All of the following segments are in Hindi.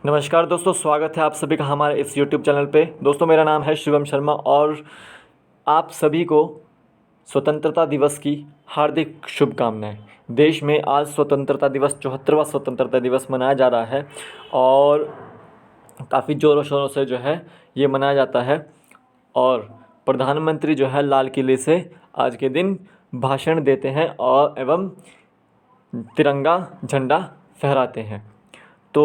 नमस्कार दोस्तों, स्वागत है आप सभी का हमारे इस YouTube चैनल पे। दोस्तों मेरा नाम है शिवम शर्मा और आप सभी को स्वतंत्रता दिवस की हार्दिक शुभकामनाएं। देश में आज स्वतंत्रता दिवस 74वां स्वतंत्रता दिवस मनाया जा रहा है और काफ़ी ज़ोरों शोरों से जो है ये मनाया जाता है। और प्रधानमंत्री जो है लाल किले से आज के दिन भाषण देते हैं और एवं तिरंगा झंडा फहराते हैं। तो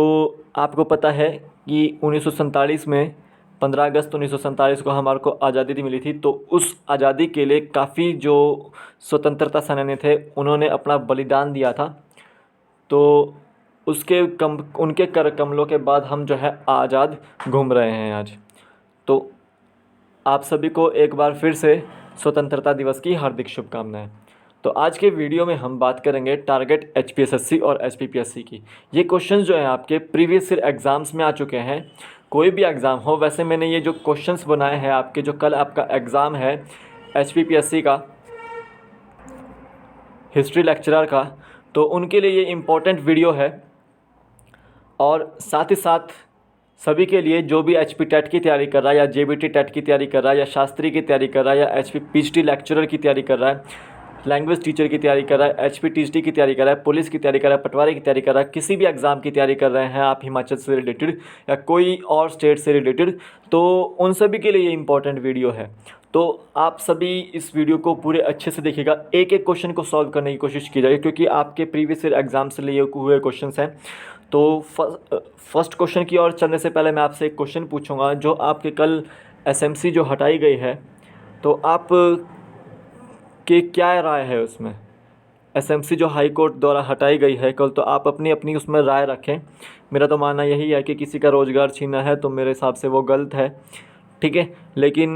आपको पता है कि 1947 में 15 अगस्त 1947 को हमारे को आज़ादी मिली थी। तो उस आज़ादी के लिए काफ़ी जो स्वतंत्रता सेनानी थे उन्होंने अपना बलिदान दिया था। तो उसके उनके कर कमलों के बाद हम जो है आज़ाद घूम रहे हैं आज। तो आप सभी को एक बार फिर से स्वतंत्रता दिवस की हार्दिक शुभकामनाएं। तो आज के वीडियो में हम बात करेंगे टारगेट एचपीएसएससी और एचपीपीएससी की। ये क्वेश्चंस जो हैं आपके प्रीवियस ईयर एग्ज़ाम्स में आ चुके हैं। कोई भी एग्ज़ाम हो, वैसे मैंने ये जो क्वेश्चंस बनाए हैं आपके, जो कल आपका एग्ज़ाम है एचपीपीएससी का हिस्ट्री लेक्चरर का, तो उनके लिए ये इम्पोर्टेंट वीडियो है। और साथ ही साथ सभी के लिए जो भी एचपी टेट की तैयारी कर रहा है या जेबीटी टेट की तैयारी कर रहा है या शास्त्री की तैयारी कर रहा है या एचपी पीएचडी लेक्चरर की तैयारी कर रहा है, लैंग्वेज टीचर की तैयारी कर रहा है, एचपी टीएचडी की तैयारी कर रहा है, पुलिस की तैयारी कर रहा है, पटवारी की तैयारी कर रहा है, किसी भी एग्ज़ाम की तैयारी कर रहे हैं आप हिमाचल से रिलेटेड या कोई और स्टेट से रिलेटेड, तो उन सभी के लिए ये इंपॉर्टेंट वीडियो है। तो आप सभी इस वीडियो को पूरे अच्छे से देखिएगा, एक एक क्वेश्चन को सॉल्व करने की कोशिश की जाएगी क्योंकि आपके प्रीवियस ईयर एग्ज़ाम से लिए हुए क्वेश्चन हैं। तो फर्स्ट क्वेश्चन की ओर चलने से पहले मैं आपसे एक क्वेश्चन पूछूंगा। जो आपके कल एसएमसी जो हटाई गई है, तो आप के क्या राय है उसमें? एसएमसी जो हाई कोर्ट द्वारा हटाई गई है कल, तो आप अपनी अपनी उसमें राय रखें। मेरा तो मानना यही है कि किसी का रोज़गार छीना है तो मेरे हिसाब से वो गलत है, ठीक है। लेकिन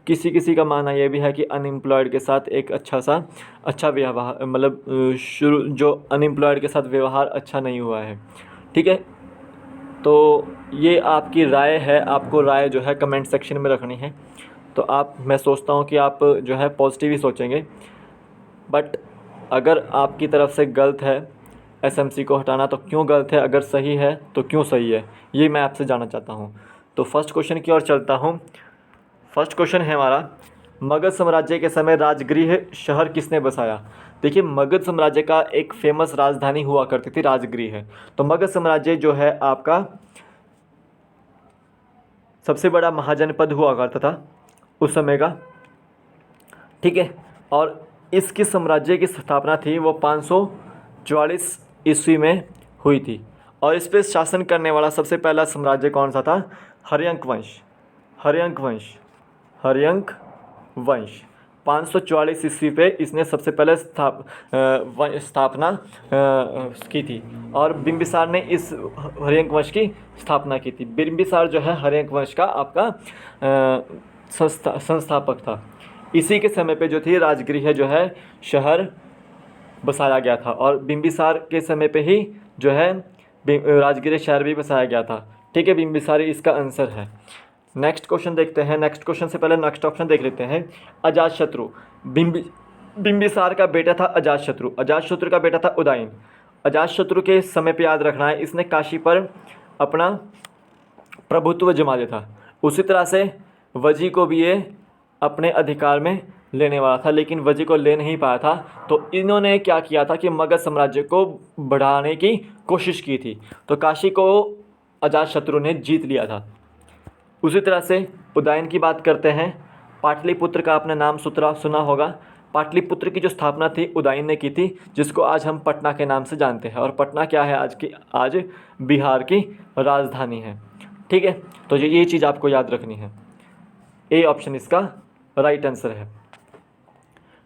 किसी किसी का मानना ये भी है कि अनएम्प्लॉयड के साथ एक अच्छा व्यवहार, मतलब शुरू जो अनएम्प्लॉयड के साथ व्यवहार अच्छा नहीं हुआ है, ठीक है। तो ये आपकी राय है, आपको राय जो है कमेंट सेक्शन में रखनी है। तो मैं सोचता हूँ कि आप जो है पॉजिटिव ही सोचेंगे। बट अगर आपकी तरफ से गलत है एसएमसी को हटाना, तो क्यों गलत है? अगर सही है तो क्यों सही है, ये मैं आपसे जानना चाहता हूँ। तो फर्स्ट क्वेश्चन की ओर चलता हूँ। फर्स्ट क्वेश्चन है हमारा, मगध साम्राज्य के समय राजगृह शहर किसने बसाया? देखिए, मगध साम्राज्य का एक फेमस राजधानी हुआ करती थी राजगृह है। तो मगध साम्राज्य जो है आपका सबसे बड़ा महाजनपद हुआ करता था उस समय का, ठीक है। और इसकी साम्राज्य की स्थापना थी वो 544 ईस्वी में हुई थी। और इस पर शासन करने वाला सबसे पहला साम्राज्य कौन सा था? हर्यंक वंश। हर्यंक वंश 544 ईस्वी पे इसने सबसे पहले स्थापना की थी। और बिंबिसार ने इस हर्यंक वंश की स्थापना की थी। बिंबिसार जो है हर्यंक वंश का आपका संस्थापक था। इसी के समय पे जो थी राजगृह जो है शहर बसाया गया था। और बिंबिसार के समय पे ही जो है राजगृह शहर भी बसाया गया था, ठीक है। बिंबिसार इसका आंसर है। नेक्स्ट क्वेश्चन देखते हैं। नेक्स्ट क्वेश्चन से पहले नेक्स्ट ऑप्शन देख लेते हैं। अजातशत्रु। बिंबिसार का बेटा था अजातशत्रु। अजातशत्रु का बेटा था उदयन। अजातशत्रु के समय पे याद रखना है, इसने काशी पर अपना प्रभुत्व जमा दिया था। उसी तरह से वजी को भी ये अपने अधिकार में लेने वाला था, लेकिन वजी को ले नहीं पाया था। तो इन्होंने क्या किया था कि मगध साम्राज्य को बढ़ाने की कोशिश की थी। तो काशी को अजातशत्रु ने जीत लिया था। उसी तरह से उदयन की बात करते हैं। पाटलिपुत्र का आपने नाम सुना होगा। पाटलिपुत्र की जो स्थापना थी उदयन ने की थी, जिसको आज हम पटना के नाम से जानते हैं। और पटना क्या है? आज बिहार की राजधानी है, ठीक है। तो ये चीज़ आपको याद रखनी है। ए ऑप्शन इसका राइट आंसर है।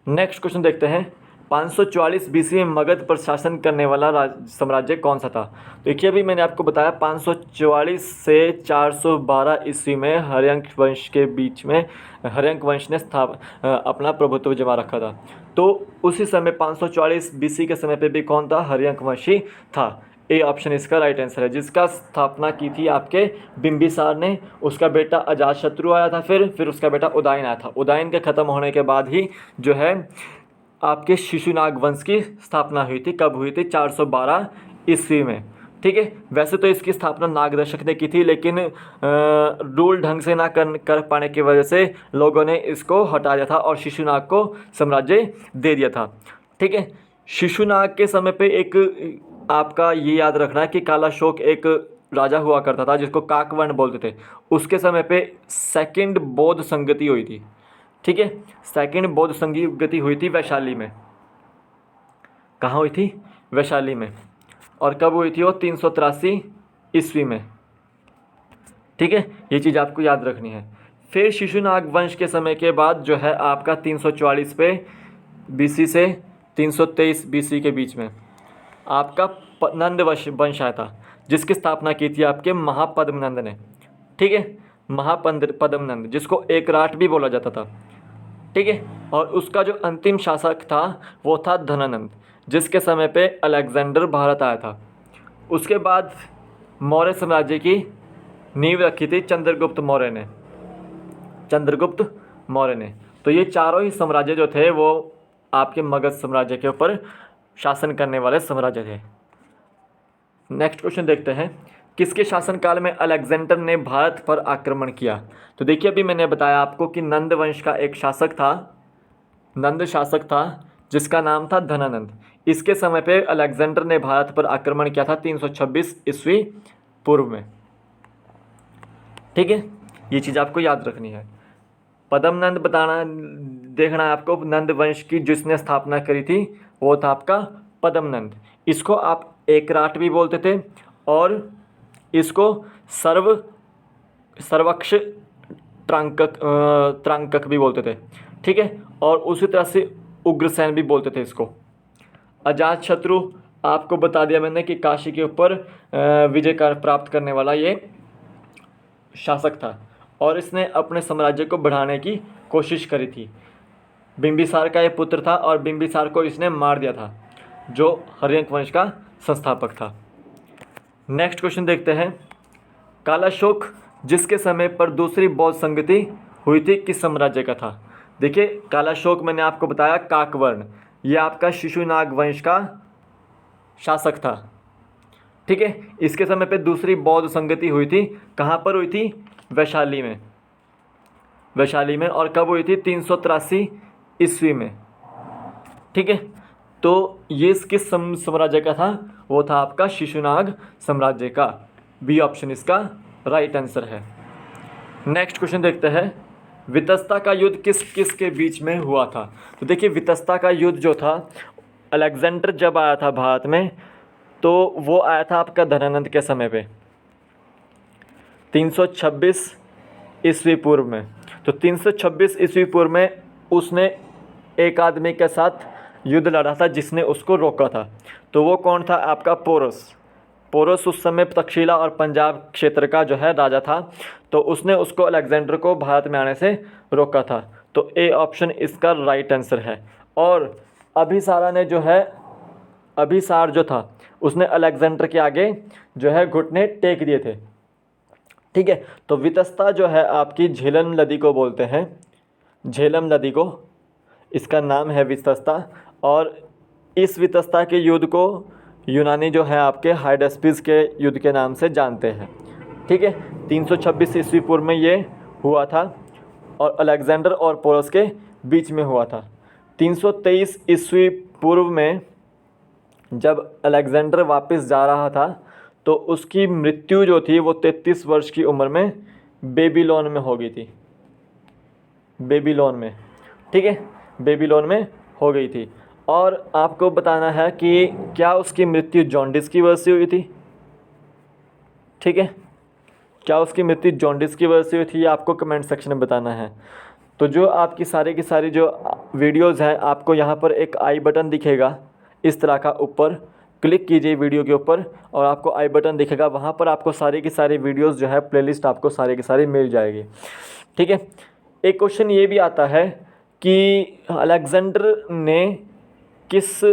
नेक्स्ट क्वेश्चन देखते हैं। 544 बीसी में मगध पर शासन करने वाला साम्राज्य कौन सा था? देखिए, अभी मैंने आपको बताया 544 से 412 ईस्वी में हर्यंक वंश के बीच में हर्यंक वंश ने अपना प्रभुत्व जमा रखा था। तो उसी समय 544 बीसी के समय पे भी कौन था? हर्यंक वंशी था। ए ऑप्शन इसका राइट आंसर है। जिसका स्थापना की थी आपके बिंबिसार ने, उसका बेटा अजातशत्रु आया था, फिर उसका बेटा उदयन आया था। उदयन के ख़त्म होने के बाद ही जो है आपके शिशुनाग वंश की स्थापना हुई थी। कब हुई थी? 412 ईस्वी में। ठीक है। वैसे तो इसकी स्थापना नागदर्शक ने की थी, लेकिन रूल ढंग से ना कर पाने की वजह से लोगों ने इसको हटा दिया था और शिशुनाग को साम्राज्य दे दिया था। ठीक है। शिशुनाग के समय पे एक आपका ये याद रखना है कि कालाशोक एक राजा हुआ करता था जिसको काकवर्ण बोलते थे। उसके समय पे सेकंड बौद्ध संगति हुई थी। ठीक है। सेकंड बौद्ध संगति हुई थी वैशाली में। कहाँ हुई थी? वैशाली में। और कब हुई थी वो? 383 ईस्वी में। ठीक है, ये चीज़ आपको याद रखनी है। फिर शिशुनाग वंश के समय के बाद जो है आपका 344 पे बीसी से 323 बीसी के बीच में आपका नंद वंश आया था, जिसकी स्थापना की थी आपके महापद्मनंद ने। ठीक है, महापद्मनंद, जिसको एकराट भी बोला जाता था। ठीक है। और उसका जो अंतिम शासक था वो था धनानंद, जिसके समय पे अलेक्जेंडर भारत आया था। उसके बाद मौर्य साम्राज्य की नींव रखी थी चंद्रगुप्त मौर्य ने। तो ये चारों ही साम्राज्य जो थे वो आपके मगध साम्राज्य के ऊपर शासन करने वाले साम्राज्य थे। नेक्स्ट क्वेश्चन देखते हैं, किसके शासनकाल में अलेक्जेंडर ने भारत पर आक्रमण किया? तो देखिए, अभी मैंने बताया आपको कि नंद वंश का एक शासक था, नंद शासक था जिसका नाम था धनानंद। इसके समय पे अलेक्जेंडर ने भारत पर आक्रमण किया था 326 ईस्वी पूर्व में। ठीक है, ये चीज़ आपको याद रखनी है। पद्मनंद देखना है आपको। नंद वंश की जिसने स्थापना करी थी वो था आपका पद्मनंद। इसको आप एकराट भी बोलते थे और इसको सर्वक्ष त्रांकक भी बोलते थे। ठीक है। और उसी तरह से उग्रसेन भी बोलते थे इसको। अजातशत्रु आपको बता दिया मैंने कि काशी के ऊपर विजय प्राप्त करने वाला ये शासक था और इसने अपने साम्राज्य को बढ़ाने की कोशिश करी थी। बिंबिसार का ये पुत्र था और बिंबिसार को इसने मार दिया था, जो हर्यंक वंश का संस्थापक था। नेक्स्ट क्वेश्चन देखते हैं, कालाशोक जिसके समय पर दूसरी बौद्ध संगति हुई थी किस साम्राज्य का था? देखिए, कालाशोक मैंने आपको बताया काकवर्ण, ये आपका शिशुनाग वंश का शासक था। ठीक है। इसके समय पे दूसरी बौद्ध संगति हुई थी। कहाँ पर हुई थी? वैशाली में। और कब हुई थी? 383 ईस्वी में। ठीक है। तो ये किस साम्राज्य का था? वो था आपका शिशुनाग साम्राज्य का। बी ऑप्शन इसका राइट आंसर है। नेक्स्ट क्वेश्चन देखते हैं, वितस्ता का युद्ध किस के बीच में हुआ था? तो देखिए, वितस्ता का युद्ध जो था, अलेक्जेंडर जब आया था भारत में तो वो आया था आपका धनानंद के समय पे 326 ईस्वी पूर्व में। तो 326 ईस्वी पूर्व में उसने एक आदमी के साथ युद्ध लड़ा था जिसने उसको रोका था। तो वो कौन था? आपका पोरस उस समय तक्षशिला और पंजाब क्षेत्र का जो है राजा था। तो उसने उसको अलेक्जेंडर को भारत में आने से रोका था। तो ए ऑप्शन इसका राइट आंसर है। और अभिसार जो था उसने अलेक्जेंडर के आगे जो है घुटने टेक दिए थे। ठीक है। तो वितस्ता जो है आपकी झेलम नदी को बोलते हैं, झेलम नदी को, इसका नाम है वितस्ता। और इस वितस्ता के युद्ध को यूनानी जो है आपके हाइडेस्पिस के युद्ध के नाम से जानते हैं। ठीक है। 326 ईस्वी पूर्व में ये हुआ था और अलेक्जेंडर और पोरस के बीच में हुआ था। 323 ईस्वी पूर्व में जब अलेक्जेंडर वापस जा रहा था तो उसकी मृत्यु जो थी वो 33 वर्ष की उम्र में बेबीलोन में हो गई थी। बेबीलोन में। ठीक है, बेबीलोन में हो गई थी। और आपको बताना है कि क्या उसकी मृत्यु जॉन्डिस की वजह से हुई थी? ठीक है, क्या उसकी मृत्यु जॉन्डिस की वजह से हुई थी? आपको कमेंट सेक्शन में बताना है। तो जो आपकी सारी की सारी जो वीडियोज़ हैं, आपको यहाँ पर एक आई बटन दिखेगा इस तरह का, ऊपर क्लिक कीजिए वीडियो के ऊपर और आपको आई बटन दिखेगा। वहाँ पर आपको सारी की सारी वीडियोज़ जो है प्लेलिस्ट आपको सारी की सारी मिल जाएगी। ठीक है। एक क्वेश्चन ये भी आता है कि अलेक्जेंडर ने किस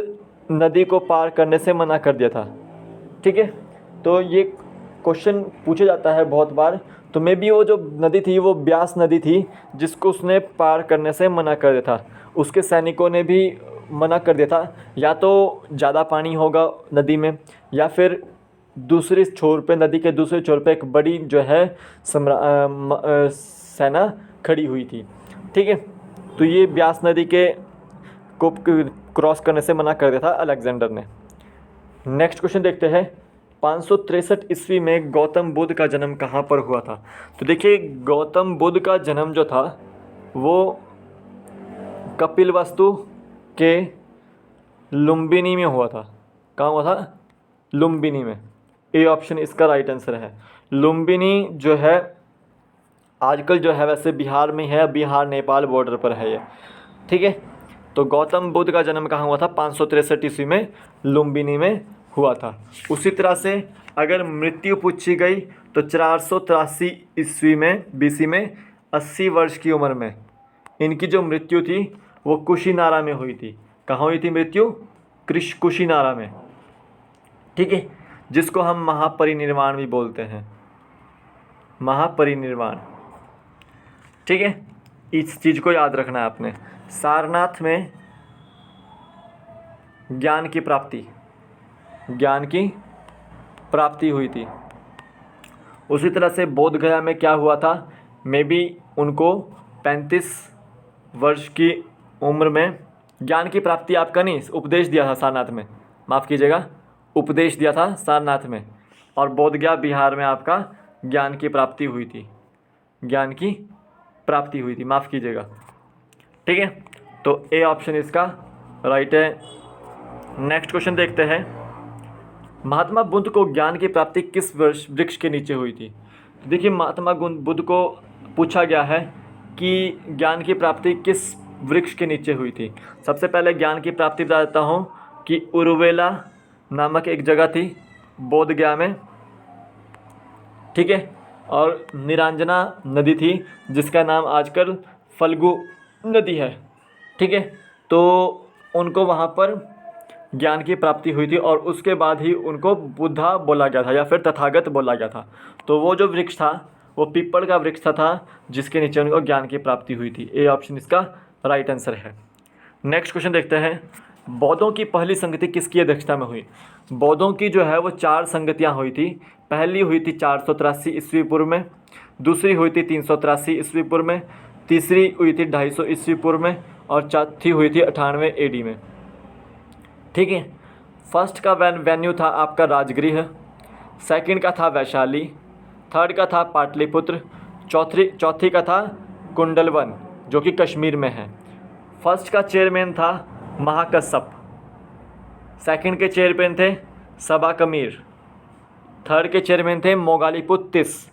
नदी को पार करने से मना कर दिया था? ठीक है। तो ये क्वेश्चन पूछा जाता है बहुत बार। तो मे बी वो जो नदी थी वो ब्यास नदी थी जिसको उसने पार करने से मना कर दिया था। उसके सैनिकों ने भी मना कर दिया था, या तो ज़्यादा पानी होगा नदी में या फिर दूसरे छोर पे, नदी के दूसरे छोर पे एक बड़ी जो है सेना खड़ी हुई थी। ठीक है, तो ये ब्यास नदी के को क्रॉस करने से मना कर दिया था अलेक्जेंडर ने। नेक्स्ट क्वेश्चन देखते हैं, 563 ईस्वी में गौतम बुद्ध का जन्म कहाँ पर हुआ था? तो देखिए, गौतम बुद्ध का जन्म जो था वो कपिलवस्तु के लुम्बिनी में हुआ था। कहाँ हुआ था? लुम्बिनी में। ए ऑप्शन इसका राइट आंसर है। लुम्बिनी जो है आजकल जो है वैसे बिहार में है, बिहार नेपाल बॉर्डर पर है ये। ठीक है, तो गौतम बुद्ध का जन्म कहाँ हुआ था? 563 ईस्वी में लुम्बिनी में हुआ था। उसी तरह से अगर मृत्यु पूछी गई तो 483 ईस्वी में बीसी में 80 वर्ष की उम्र में इनकी जो मृत्यु थी वो कुशीनारा में हुई थी। कहाँ हुई थी मृत्यु? कुशीनारा में। ठीक है, जिसको हम महापरिनिर्वाण भी बोलते हैं, महापरिनिर्वाण। ठीक है, इस चीज़ को याद रखना है आपने। सारनाथ में ज्ञान की प्राप्ति हुई थी। उसी तरह से बोध गया में क्या हुआ था? मे बी उनको 35 वर्ष की उम्र में ज्ञान की प्राप्ति, आपका नहीं, उपदेश दिया था सारनाथ में, माफ़ कीजिएगा, उपदेश दिया था सारनाथ में। और बोध गया बिहार में आपका ज्ञान की प्राप्ति हुई थी, ज्ञान की प्राप्ति हुई थी, माफ़ कीजिएगा। ठीक है, तो ए ऑप्शन इसका राइट है। नेक्स्ट क्वेश्चन देखते हैं, महात्मा बुद्ध को ज्ञान की प्राप्ति किस वृक्ष के नीचे हुई थी? तो देखिए, महात्मा बुद्ध को पूछा गया है कि ज्ञान की प्राप्ति किस वृक्ष के नीचे हुई थी। सबसे पहले ज्ञान की प्राप्ति बता देता हूँ कि उर्वेला नामक एक जगह थी बोध गया में। ठीक है, और निरंजना नदी थी जिसका नाम आजकल फल्गु नदी है। ठीक है, तो उनको वहाँ पर ज्ञान की प्राप्ति हुई थी और उसके बाद ही उनको बुद्धा बोला गया था या फिर तथागत बोला गया था। तो वो जो वृक्ष था वो पीपल का वृक्ष था जिसके नीचे उनको ज्ञान की प्राप्ति हुई थी। ए ऑप्शन इसका राइट आंसर है। नेक्स्ट क्वेश्चन देखते हैं, बौद्धों की पहली संगति किसकी अध्यक्षता में हुई? बौद्धों की जो है वो 4 संगतियाँ हुई थी। पहली हुई थी 483 ईस्वी पूर्व में, दूसरी हुई थी 383 ईस्वी पूर्व में, तीसरी हुई थी 250 ईस्वी पूर्व में और चौथी हुई थी 98 एडी में। ठीक है, फर्स्ट का वेन्यू था आपका राजगृह, सेकंड का था वैशाली, थर्ड का था पाटलिपुत्र, चौथी का था कुंडलवन जो कि कश्मीर में है। फर्स्ट का चेयरमैन था महाकश्यप, सेकंड के चेयरमैन थे सबा कमीर, थर्ड के चेयरमैन थे मोगालीपुत्तिस,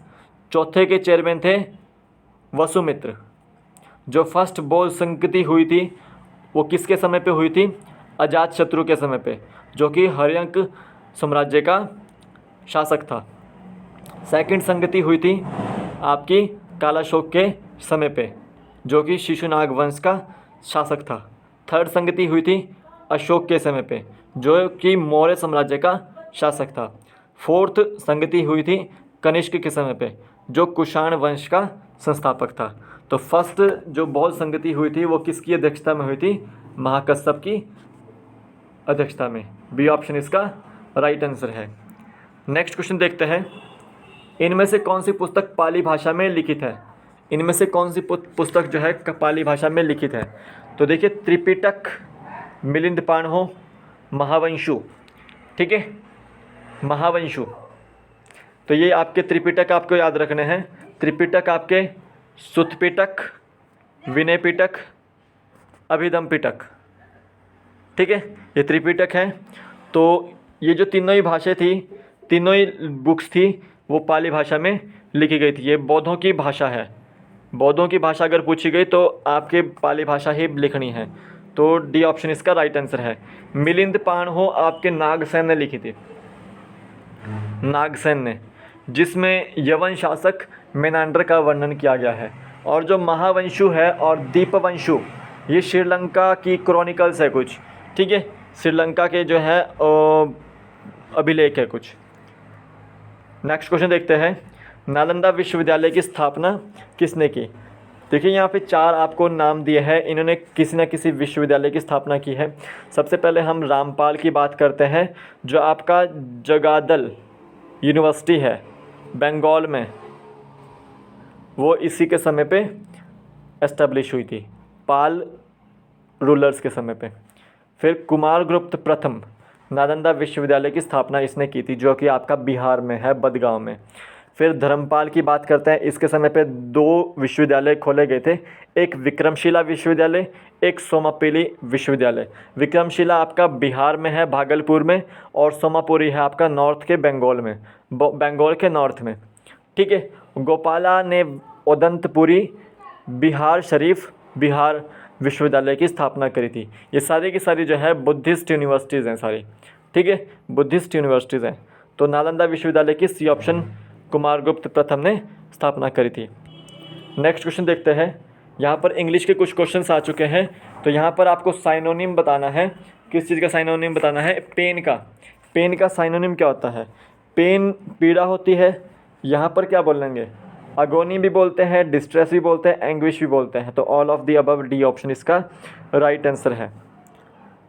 चौथे के चेयरमैन थे वसुमित्र। जो फर्स्ट बौद्ध संगति हुई थी वो किसके समय पे हुई थी? अजातशत्रु के समय पे, जो कि हर्यंक साम्राज्य का शासक था। सेकंड संगति हुई थी आपकी कालाशोक के समय पे, जो कि शिशुनाग वंश का शासक था। थर्ड संगति हुई थी अशोक के समय पे, जो कि मौर्य साम्राज्य का शासक था। फोर्थ संगति हुई थी कनिष्क के समय पे, जो कुषाण वंश का संस्थापक था। तो फर्स्ट जो बौद्ध संगति हुई थी वो किसकी अध्यक्षता में हुई थी? महाकश्यप की अध्यक्षता में। बी ऑप्शन इसका राइट आंसर है। नेक्स्ट क्वेश्चन देखते हैं, इनमें से कौन सी पुस्तक पाली भाषा में लिखित है? इनमें से कौन सी पुस्तक जो है पाली भाषा में लिखित है? तो देखिए, त्रिपिटक, मिलिंद पाणहो, महावंशु। ठीक है, महावंशु। तो ये आपके त्रिपिटक आपको याद रखने हैं। त्रिपिटक आपके सुत्तपिटक, विनय पिटक, अभिधम पिटक। ठीक है, ये त्रिपिटक है। तो ये जो तीनों ही भाषा थी, तीनों ही बुक्स थी वो पाली भाषा में लिखी गई थी। ये बौद्धों की भाषा है। बौद्धों की भाषा अगर पूछी गई तो आपके पाली भाषा ही लिखनी है। तो डी ऑप्शन इसका राइट आंसर है। मिलिंद पाणहो आपके नागसेन ने लिखी थी, नागसेन ने, जिसमें यवन शासक मेनांडर का वर्णन किया गया है। और जो महावंशु है और दीपवंशु, ये श्रीलंका की क्रॉनिकल्स है कुछ। ठीक है, श्रीलंका के जो है अभिलेख है कुछ। नेक्स्ट क्वेश्चन देखते हैं, नालंदा विश्वविद्यालय की स्थापना किसने की? देखिए, यहाँ पे 4 आपको नाम दिए हैं, इन्होंने किसी न किसी विश्वविद्यालय की स्थापना की है। सबसे पहले हम रामपाल की बात करते हैं, जो आपका जगादल यूनिवर्सिटी है बंगाल में, वो इसी के समय पे एस्टेब्लिश हुई थी, पाल रूलर्स के समय पे। फिर कुमारगुप्त प्रथम नालंदा विश्वविद्यालय की स्थापना इसने की थी, जो कि आपका बिहार में है, बदगांव में। फिर धर्मपाल की बात करते हैं, इसके समय पे 2 विश्वविद्यालय खोले गए थे, एक विक्रमशिला विश्वविद्यालय, एक सोमापुरी विश्वविद्यालय। विक्रमशिला आपका बिहार में है, भागलपुर में, और सोमापुरी है आपका नॉर्थ के बंगाल में, बंगाल के नॉर्थ में। ठीक है। गोपाला ने उदंतपुरी बिहार शरीफ बिहार विश्वविद्यालय की स्थापना करी थी। ये सारी की सारी जो है बुद्धिस्ट यूनिवर्सिटीज़ हैं सारी। ठीक है, बुद्धिस्ट यूनिवर्सिटीज़ हैं। तो नालंदा विश्वविद्यालय की सी ऑप्शन कुमारगुप्त प्रथम ने स्थापना करी थी। नेक्स्ट क्वेश्चन देखते हैं। यहाँ पर इंग्लिश के कुछ क्वेश्चंस आ चुके हैं, तो यहाँ पर आपको साइनोनिम बताना है। किस चीज़ का साइनोनिम बताना है? पेन का। पेन का साइनोनिम क्या होता है? पेन पीड़ा होती है, यहाँ पर क्या बोलेंगे? अगोनी भी बोलते हैं, डिस्ट्रेस भी बोलते हैं, एंग्विश भी बोलते हैं। तो all of the above, D option इसका राइट आंसर है।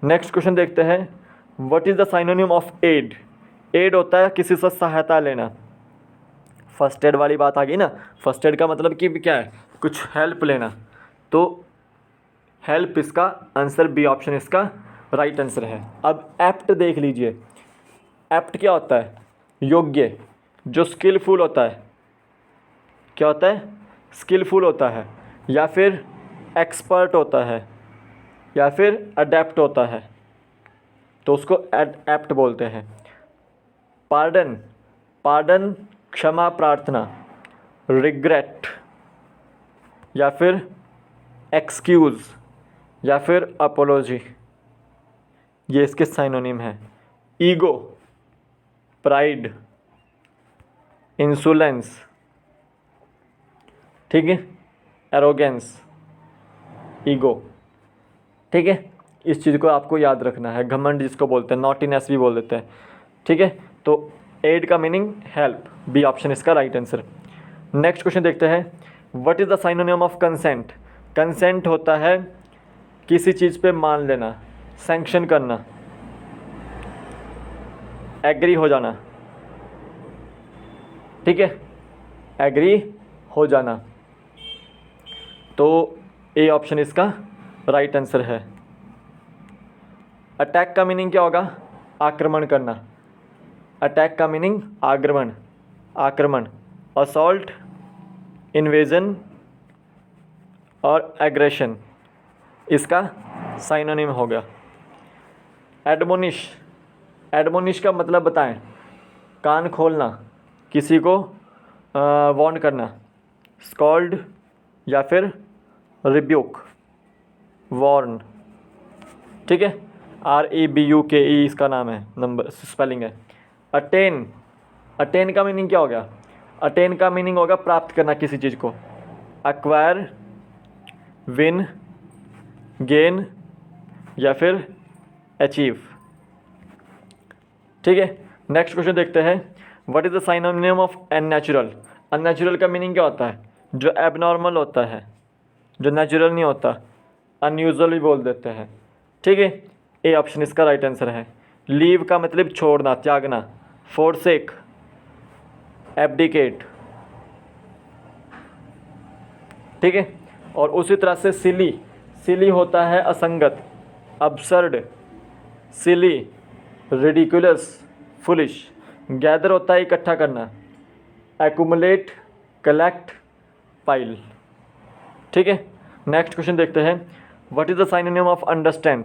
नेक्स्ट क्वेश्चन देखते हैं। What is the synonym of aid? Aid होता है किसी से सहायता लेना। फर्स्ट एड वाली बात आ गई ना। फर्स्ट एड का मतलब कि क्या है? कुछ हेल्प लेना। तो हेल्प इसका आंसर, बी ऑप्शन इसका राइट आंसर है। अब एप्ट देख लीजिए। एप्ट क्या होता है? योग्य, जो स्किलफुल होता है। क्या होता है? स्किलफुल होता है, या फिर एक्सपर्ट होता है, या फिर अडेप्ट होता है, तो उसको एप्ट बोलते हैं। पार्डन, पार्डन क्षमा प्रार्थना, रिग्रेट, या फिर एक्सक्यूज़, या फिर अपोलॉजी, ये इसके साइनोनिम है। ईगो, प्राइड, इंसोलेंस, ठीक है, एरोगेंस, ईगो। ठीक है, इस चीज़ को आपको याद रखना है। घमंड जिसको बोलते हैं, नॉटीनेस भी बोल देते हैं। ठीक है, तो एड का मीनिंग हेल्प, बी ऑप्शन इसका राइट आंसर। नेक्स्ट क्वेश्चन देखते हैं। What is the synonym of consent? Consent होता है किसी चीज़ पे मान लेना, सैंक्शन करना, एग्री हो जाना। ठीक है, एग्री हो जाना। तो ए ऑप्शन इसका राइट आंसर है। अटैक का मीनिंग क्या होगा? आक्रमण करना। अटैक का मीनिंग आक्रमण, आक्रमण। असॉल्ट, इन्वेजन और एग्रेशन इसका साइनोनिम हो गया। एडमोनिश, एडमोनिश का मतलब बताएं। कान खोलना, किसी को वार्न करना। स्कॉल्ड या फिर रिब्यूक, वार्न। ठीक है, REBUKE इसका नाम है, नंबर स्पेलिंग है। अटेन, अटेन का मीनिंग क्या हो गया? अटेन का मीनिंग होगा प्राप्त करना किसी चीज़ को। एक्वायर, विन, गेन, या फिर अचीव। ठीक है, नेक्स्ट क्वेश्चन देखते हैं। What is the synonym of unnatural? Unnatural का मीनिंग क्या होता है? जो एबनॉर्मल होता है, जो नेचुरल नहीं होता, अनयूजुअल भी बोल देते हैं। ठीक है, ए ऑप्शन इसका राइट आंसर है। लीव का मतलब छोड़ना, त्यागना। Forsake, abdicate. ठीक है, और उसी तरह से सिली, सिली होता है असंगत, अब्सर्ड, सिली, रिडिकुलस, फुलिश। गैदर होता है इकट्ठा करना, एक्यूमुलेट, कलेक्ट, पाइल। ठीक है, नेक्स्ट क्वेश्चन देखते हैं। What is the synonym of understand?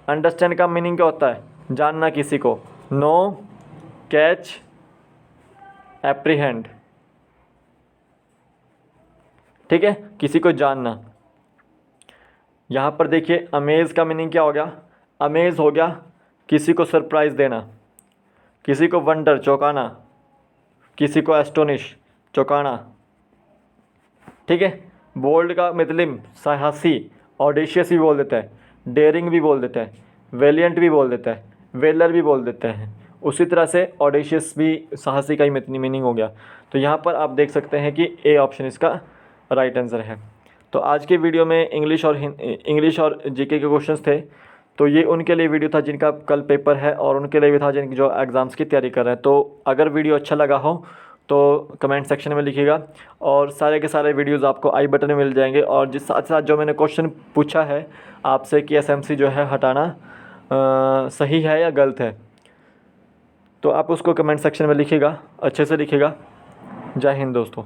Understand का मीनिंग क्या होता है? जानना किसी को। Know, catch, apprehend. ठीक है, किसी को जानना। यहाँ पर देखिए, अमेज का मीनिंग क्या हो गया? अमेज हो गया किसी को सरप्राइज देना, किसी को वंडर, चौंकाना, किसी को एस्टोनिश, चौंकाना। ठीक है, बोल्ड का मतलब साहसी, ऑडिशियस भी बोल देता है, डेयरिंग भी बोल देता है, वेलियंट भी बोल देता है, वेलर भी बोल देते हैं। उसी तरह से ऑडिशियस भी साहसी का ही मीनिंग हो गया। तो यहाँ पर आप देख सकते हैं कि ए ऑप्शन इसका राइट आंसर है। तो आज के वीडियो में इंग्लिश और जीके के क्वेश्चंस थे। तो ये उनके लिए वीडियो था जिनका कल पेपर है, और उनके लिए भी था जिन जो एग्ज़ाम्स की तैयारी कर रहे हैं। तो अगर वीडियो अच्छा लगा हो तो कमेंट सेक्शन में लिखिएगा, और सारे के सारे वीडियोज़ आपको आई बटन में मिल जाएंगे। और जिस साथ साथ जो मैंने क्वेश्चन पूछा है आपसे कि एसएमसी जो है हटाना सही है या गलत है, तो आप उसको कमेंट सेक्शन में लिखिएगा, अच्छे से लिखिएगा। जय हिंद दोस्तों।